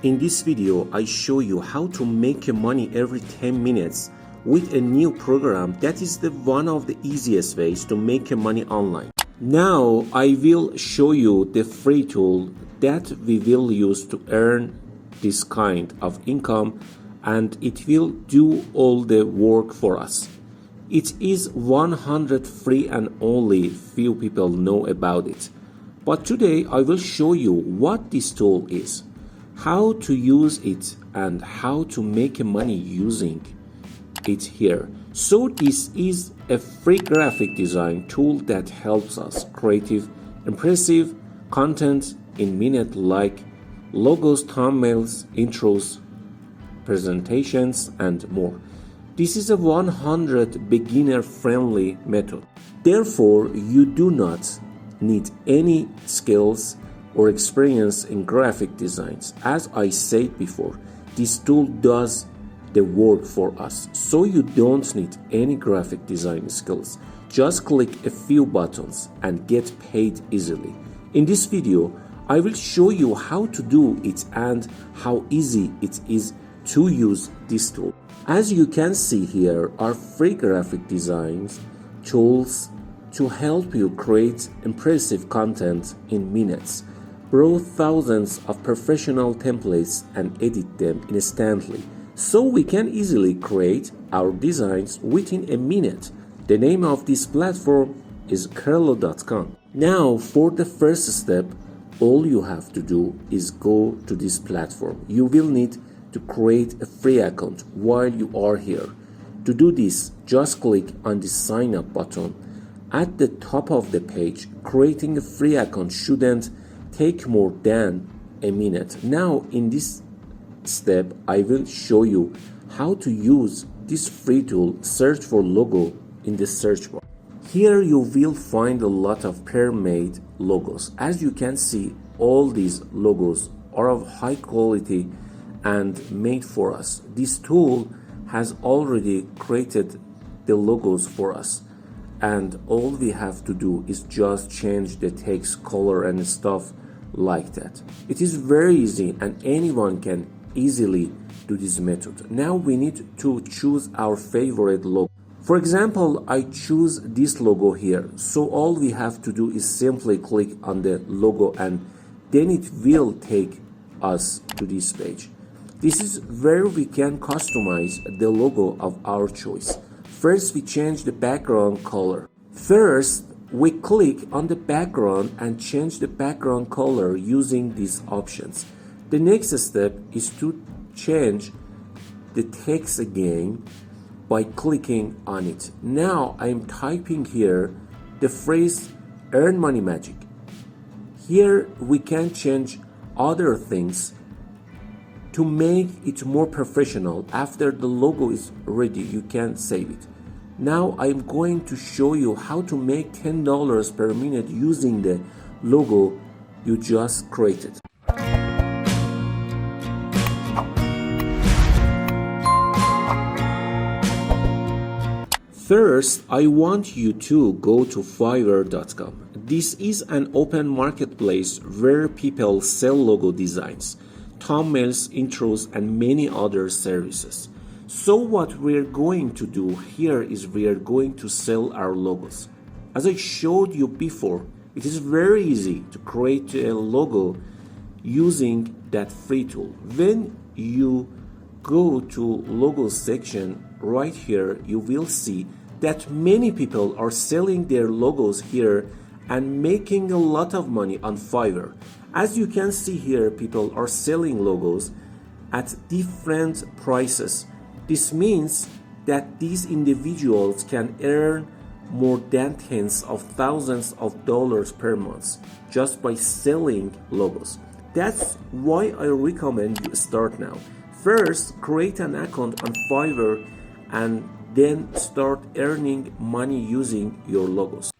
In this video, I show you how to make money every 10 minutes with a new program that is one of the easiest ways to make money online. Now, I will show you the free tool that we will use to earn this kind of income, and it will do all the work for us. It is 100% free and only few people know about it. But today I will show you what this tool is, how to use it, and how to make money using it here. So this is a free graphic design tool that helps us create impressive content in minutes, like logos, thumbnails, intros, presentations, and more. This is a 100% beginner-friendly method. Therefore, you do not need any skills or experience in graphic designs. As I said before, this tool does the work for us, so you don't need any graphic design skills. Just click a few buttons and get paid easily. In this video, I will show you how to do it and how easy it is to use this tool. As you can see, here are free graphic designs tools to help you create impressive content in minutes. Borrow thousands of professional templates and edit them instantly, so we can easily create our designs within a minute. The name of this platform is Carlo.com. Now, for the first step, all you have to do is go to this platform. You will need to create a free account while you are here. To do this, just click on the sign up button at the top of the page. Creating a free account shouldn't take more than a minute. Now, in this step, I will show you how to use this free tool. Search for logo in the search bar. Here you will find a lot of pre-made logos. As you can see, all these logos are of high quality and made for us. This tool has already created the logos for us, and all we have to do is just change the text color and stuff like that. It is very easy and anyone can easily do this method. Now we need to choose our favorite logo. For example, I choose this logo here. So all we have to do is simply click on the logo and then it will take us to this page. This is where we can customize the logo of our choice. First, we change the background color. First, we click on the background and change the background color using these options. The next step is to change the text again by clicking on it. Now I'm typing here the phrase "earn money magic." Here we can change other things to make it more professional. After the logo is ready, you can save it. Now I'm going to show you how to make $10 per minute using the logo you just created. First, I want you to go to Fiverr.com. This is an open marketplace where people sell logo designs, thumbnails, intros, and many other services. So what we're going to do here is we are going to sell our logos. As I showed you before, it is very easy to create a logo using that free tool. When you go to logos section right here, you will see that many people are selling their logos here and making a lot of money on Fiverr. As you can see here, people are selling logos at different prices. This means that these individuals can earn more than tens of thousands of dollars per month just by selling logos. That's why I recommend you start now. First, create an account on Fiverr and then start earning money using your logos.